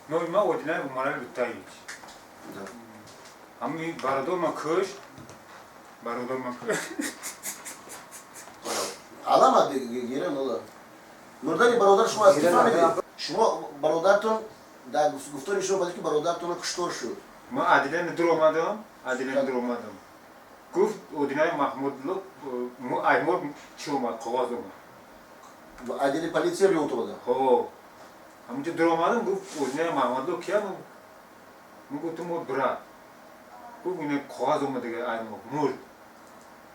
Ну, мы одинаем умарали лутаить. А мы бародома кыш, бародома кыш. Alamadı giren ola. Nurdani baroдар şuma istifa mı? Şuma barodarton da guftori şuma bazı ki barodartona kuştor şu. Мы Адилен дромадам, Адилен дромадам. Гуфт одинай Махмудло, мы аймор чума ковазома. Adili polisiye bir otoda. Ho. Амже дромадам гуфт одинай Махмудло кия мы гуфтум бра. Гуфт ине ковазома деге аймор мур.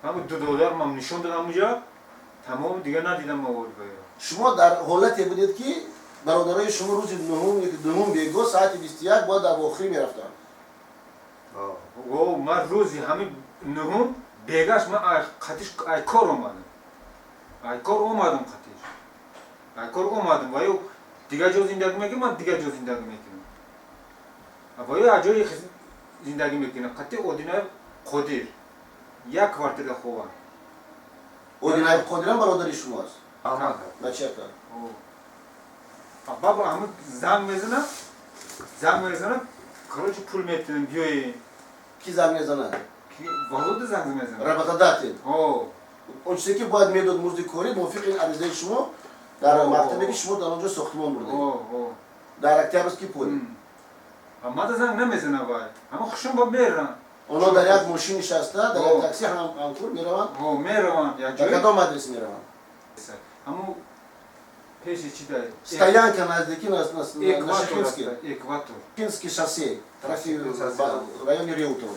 Аму $2 мам нишон дадам мужа. Tamam diye ne dedim mi oldu ya? Şuma dar holat yapıyor ki barodarayı şuma ruzi nuhum bego saati bistiyar bu da bu khim yaraftan. O mar ruzi hami nuhum begaş mı ay katiş ay kor olmadım. Ay kor olmadım katiş. Ay kor olmadım. Vayo diga jo zindagi mekin man diga jo zindagi mekin. Vayo ajoy zindagi mekin. Kati odina kodir. Ya kvartirda khova. Odinay kodiran barodari şuma. Aha. Načeka. Baba ama zam mezana короче pul mettiğin diyor. Ki zamezana. Ki vallahi zam mezana. Rabatadatın. On çeki bu admedod muzdi kori mufiqin adizay şuma. Dar maktebeki şuma dan önce soktum burada. Dar aktabiski pul. Ama da zam ne mezana var. Ama hoşum bu mera. Ono da yak moşin nişasta, da taksi hamkur meravan. Meravan. Ya Kadom adresi meravan. Ama peşi çide. Stoyanka nazdaki nasıl? Ekvator. Pinski şase. Trafik rayon Reutov.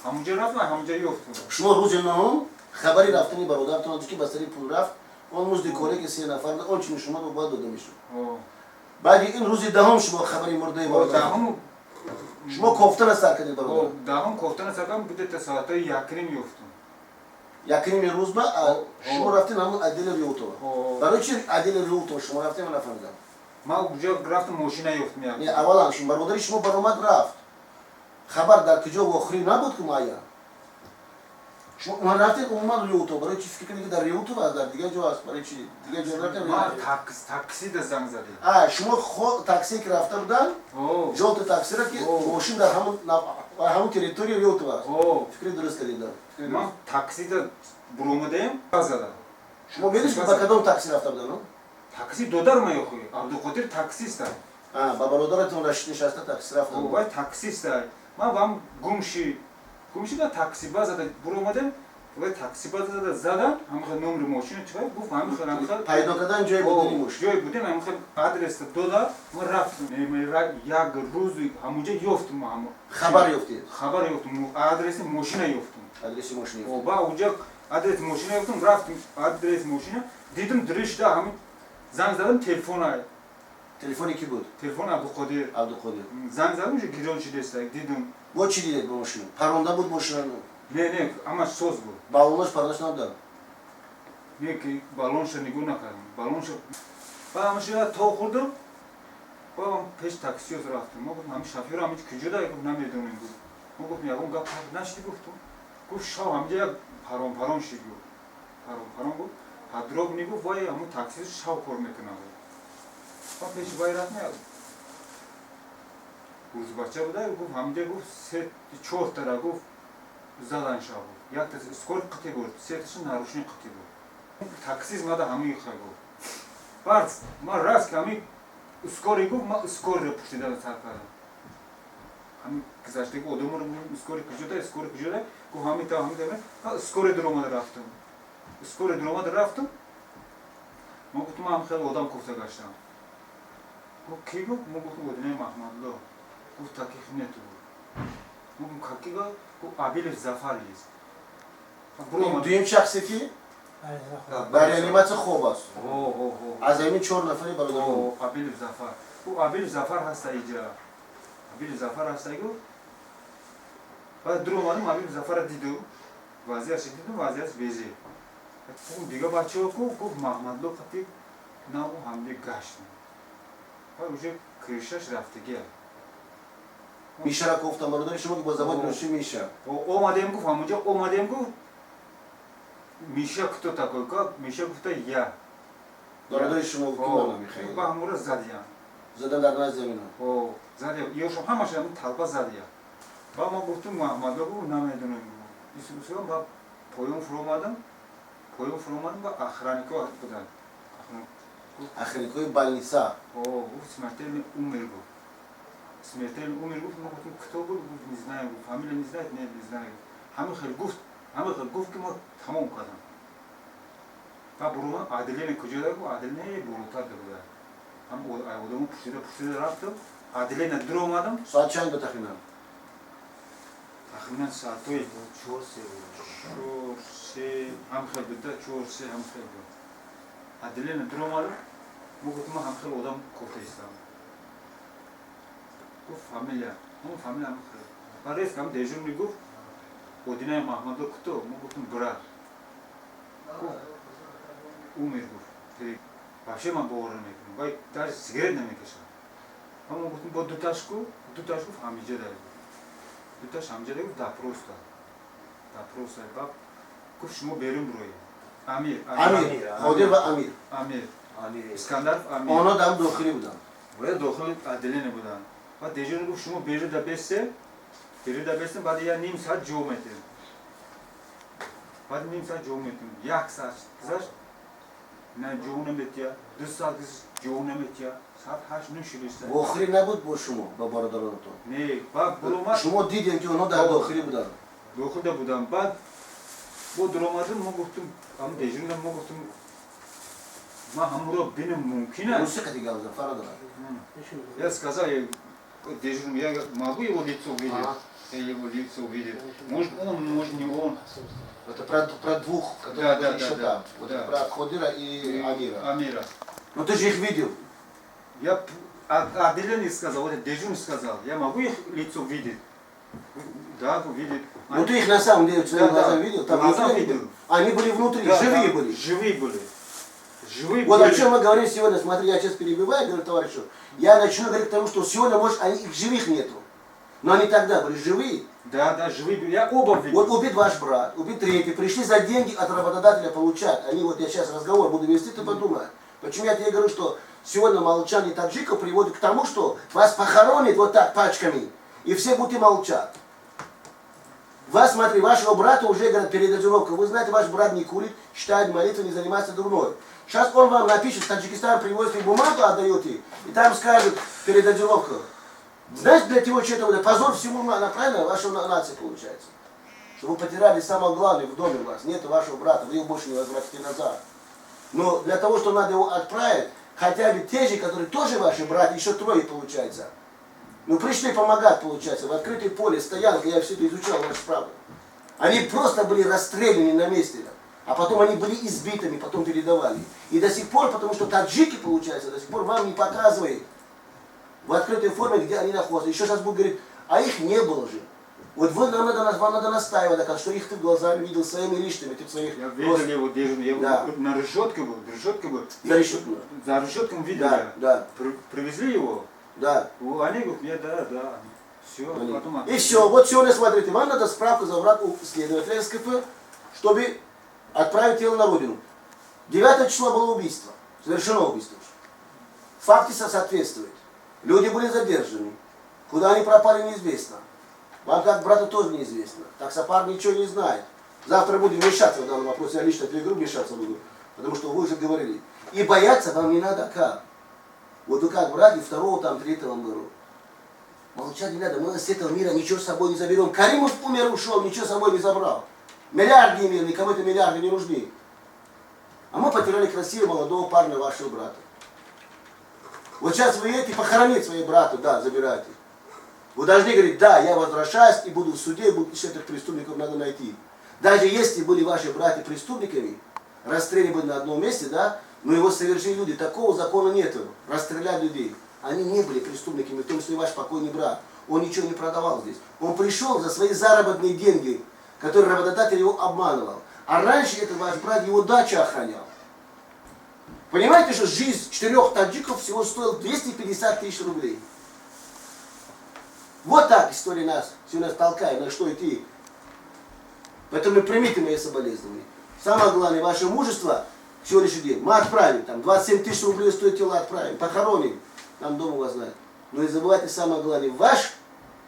Hamca rafla hamca yoktu. Şuma ruzinahum habari raftani barodar tonadaki basari pul raft. On muzdi kore ki sena farda on çin şuma bu bado demişim. Badi in ruzi dahum şuma habari murdayı var. Dahum şuma koftana sarkadı barodar. Dahum koftana sarkan bir de tesahata yakrim yoktu. Yakın ruzba şuma raftin hamı adile Reutov. Barı için adile Reutov şuma raftin bana farda. Ma uca grafta moşina yoktu ya. Ne avalan şuma barodar şuma baromat raft. Haber dar ki jo okhri nabud kumaya. Şuma raftin umman Reutov. Barı için fikri dar Reutov azar diye jo as barı için diye jo raftin. Ma taksi de zangzadi. Şuma taksi kraftardan. Jolta taksi ki moşin dar hamı teritoriyo Reutov. Fikri dürüst edildi. Ma taksi de burumadayım azada. Şuma veriş ki bakadon taksi raftardan. Taksi dodar mı yok? Abdülkadir taksi ister. Babarodara tonraştın şasta taksi raftardan. Vay taksi ister. Ma bam gumşi da taksi bazada burumadayım. Ve taksi bazada zadan hamı numru moşinu çıkar. Bu hamı hamı Paydokadan joy budinimoş. Joy budin hamı adreste doda mı raft. Ya ruzu hamıca yoktu mu hamı. Haber yoktu. Haber yoktu. Adresi moşina yoktu. Adresi moşina yoktu. Oba ucak adres moşina yoktu. Raft adres moşina. Dedim dirişte hamı zangzadım telefona. Telefon iki bud. Telefon Abdülkadir. Zangzadım şu gironçi destek dedim. Bu çiliyle bu moşina. Paronda bud moşina. Ne ama söz bu. Balonlaş paralaş nabda. Ne ki balon şenigu nakarım. Balon şen. Babam şuna toğurdum. Babam peş taksiye raftım. Ama hamı şoför hamı küçüğü de yapıp namir dönüyorum. Ama ya bunga naşti guftum. Guf şav hamca paron şiyor. Paron bu. Hadrog nigu vay ama taksi şav kormekina. Bak peş bayrak ne aldı? Uzbaça bu da guf hamca guf set çoğ tara guf zadan şav. Ya da skor kategori. Setişin naruşun kategori. Taksiz ma da hamı yıkaygo. Var ma rast hamı skor yıkıp ma skor repuştu da sarkar. Hamı kızaştı ki odamur skor kıcıda ku hamı ta hamı deme ha skor durumada raftım. Skor durumada raftım. Ma kutma hamı xel odam kofta gaştam. Bu kigo mu bu odine mahmadlo. Bu takihnet bu. Bu kakiga bu abil zafariz. Duyum şahsiki برای انیمات خوب است. از همین 4 نفری برادر. Abil Zafar. Bu Abil Zafar hasta ica. Abil Zafar hasta ico. Ben durmadım Abil Zafar'a dedim. Vaziyet dedim vaziyet bezi. Bu diga bahçe oku bu Mahmudlu katı na o hamle gaştı. Ben ucu kırışa raftı gel. Mişara kofta barادر شما که با زبان روشی میشه. O madem ku famuca o madem ku Миша кто такой? Как? Миша кто я? Барادر شما О, кума Михаил. Бахмура задьян. Zadanlarına zemine. О, зади, ёшам ҳамашам талба задия. Ба ма гуфтум Муҳаммадо гуфт намедунам. Исӯсам ба поём фуромадам ба охраннико будан. Охранниковая больница. О, гуфт смертельный умер гуфт. Смертельный умер гуфт, ма гуфтум кто был, гуфт не знаю, гуфт фамилия не знает, не знаю. Ҳамин хел гуфт ки ма тамом кардам. Ба бурuma Адилияне куҷода гуфт, Адилияне бурутар буда. Ҳам одаму пушида рафтам, Адилияне дур омадам. Soat чанда тахминан? Тахминан соатои 4-3 ҳам хел буда, 4-3 ҳам хел буд. Адилияне дур омадам, мо гуфтам ма ҳам хел одам кофта истам. Гуфт фамилия, ҳамон фамилия ҳам хел. Ба рескам дежурни гуфт, Одинаи Маҳмадо куто? Мо гуфтам брат. Гуфт умер гуфт. Вообще ман бовар намекунам. Вай даже сигарет намекашам. Ама гуфтам бо дуташку ҳамиҷа дар гуфт. Дуташ ҳамиҷа дар гуфт допрос дад. Допрос дад. Баб гуфт шумо берун роед. Амир. Ходир ва Амир. Амир. Искандаров Амир. Оно дам дохили будан. Бояд дохили Адилияне будан. Баъд дежурни гуфт шумо беруда бесте. Баъд я ним соат ҷо метем. Баъд ним соат ҷо метем. 1 соат гузашт. Не ҷо наметия. 2 соат гузашт ҷо наметия. Соат 8 шудиста. Охири набуд бо шумо ба бародаронатон. Не, баъд буромад. Шумо дидем ки оно дар дохили будан. Дохилда будам. Баъд бо дуромадам мо гуфтум, ам дежурнам мо гуфтум ма ҳамуро бинам мумкин аст. Мусиқати галза фарадара. Я сказал, дежурному, я могу его лицо видеть? Я его лицо видел. Может он, может не он. Это про двух, которые были еще там. Вот да. Про Ходира и Амира. Амира. Ну ты же их видел. Я Адилияне сказал, вот дежурный сказал, я могу их лицо видеть? Да, видит. Ну ты их на самом деле своими глазами видел? Там глазами внутри видел. Они были внутри, Да, живые да, были. Живые были. Живые Вот были. о чем мы говорим сегодня. Смотри, я сейчас перебиваю, говорю, товарищу. Я начну говорить к тому, что сегодня, может, их живых нету. Но они тогда были живые. Да, живые были. Я оба видел. Вот убит ваш брат, убит третий, пришли за деньги от работодателя получать. Они, вот я сейчас разговор буду вести, ты подумай. Почему я тебе говорю, что сегодня молчание таджиков приводит к тому, что вас похоронят вот так пачками, и все будут молчать. Вас, смотри, вашего брата уже, говорят, передозировка. Вы знаете, ваш брат не курит, читает молитву, не занимается дурной. Сейчас он вам напишет, в Таджикистан привозит бумагу, отдаете, и там скажет передозировка. Знаете, для чего это позор всему, правильно, вашей нации получается. Что вы потеряли самое главное в доме у вас. Нет вашего брата, вы его больше не возвратите назад. Но для того, что надо его отправить, хотя бы те же, которые тоже ваши братья, еще 3 получается. Ну пришли помогать, получается, в открытое поле, стоянка, я все это изучал, ваши правды. Они просто были расстреляны на месте. А потом они были избитыми, потом передавали. И до сих пор, потому что таджики, получается, до сих пор вам не показывают в открытой форме, где они находятся. Еще сейчас будут говорить, а их не было же. Вот вам надо настаивать, что их ты глазами видел своими личными, ты своих... Я видел его дежурный, я на решетке был. За решеткой? За решетком видел да, я. Да. Привезли его. Да. Они говорят, да. Все, потом... И все, вот сегодня смотрите, вам надо справку забрать у следователя СКП, чтобы отправить тело на родину. 9 числа было убийство, совершено убийство. Факты соответствуют. Люди были задержаны. Куда они пропали, неизвестно. Вам как брату тоже неизвестно. Так Сапар ничего не знает. Завтра будем вмешаться в данном вопросе, я лично перегру вмешаться буду. Потому что вы уже говорили. И бояться вам не надо как. Вот вы как брали 2-го, там 3-го мэру. Молчать не надо, мы с этого мира ничего с собой не заберем. Каримов умер, ушел, ничего с собой не забрал. Миллиард не имел, никому это миллиарды не нужны. А мы потеряли красивого молодого парня, вашего брата. Вот сейчас вы едете похоронить своего брата, да, забирайте. Вы должны говорить, да, я возвращаюсь и буду в суде, этих преступников надо найти. Даже если были ваши братья преступниками, расстреляны были на одном месте, да, но его совершили люди, такого закона нету, расстрелять людей. Они не были преступниками, в том числе ваш покойный брат. Он ничего не продавал здесь. Он пришел за свои заработные деньги, которые работодатель его обманывал. А раньше этот ваш брат его дачу охранял. Понимаете, что жизнь 4 таджиков всего стоила 250 000 рублей. Вот так история нас сегодня толкает, на что идти. Поэтому примите мои соболезнования. Самое главное, ваше мужество, сегодняшний день, мы отправим, там 27 000 рублей стоит тело, отправим, похороним. Там дома вас знают. Но не забывайте самое главное, ваш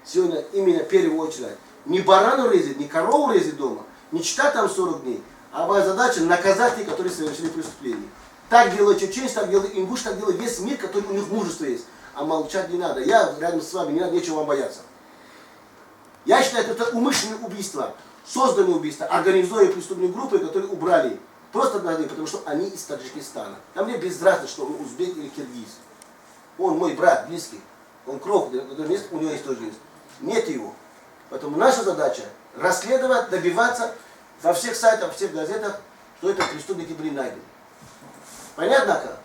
сегодня именно в первую очередь не барану резать, не корову резать дома, не читать там 40 дней, а ваша задача наказать тех, которые совершили преступление. Так делает чеченцы, так делает ингуш, так делает весь мир, который у них мужество есть. А молчать не надо. Я рядом с вами, не надо нечего вам бояться. Я считаю, это умышленное убийство, созданное убийство, организуя преступные группы, которые убрали. Просто потому что они из Таджикистана. А мне без разницы, что он узбек или киргиз. Он мой брат, близкий. Он кровь, у него есть тоже есть. Нет его. Поэтому наша задача расследовать, добиваться во всех сайтах, во всех газетах, что это преступники были найдены. Понятно как?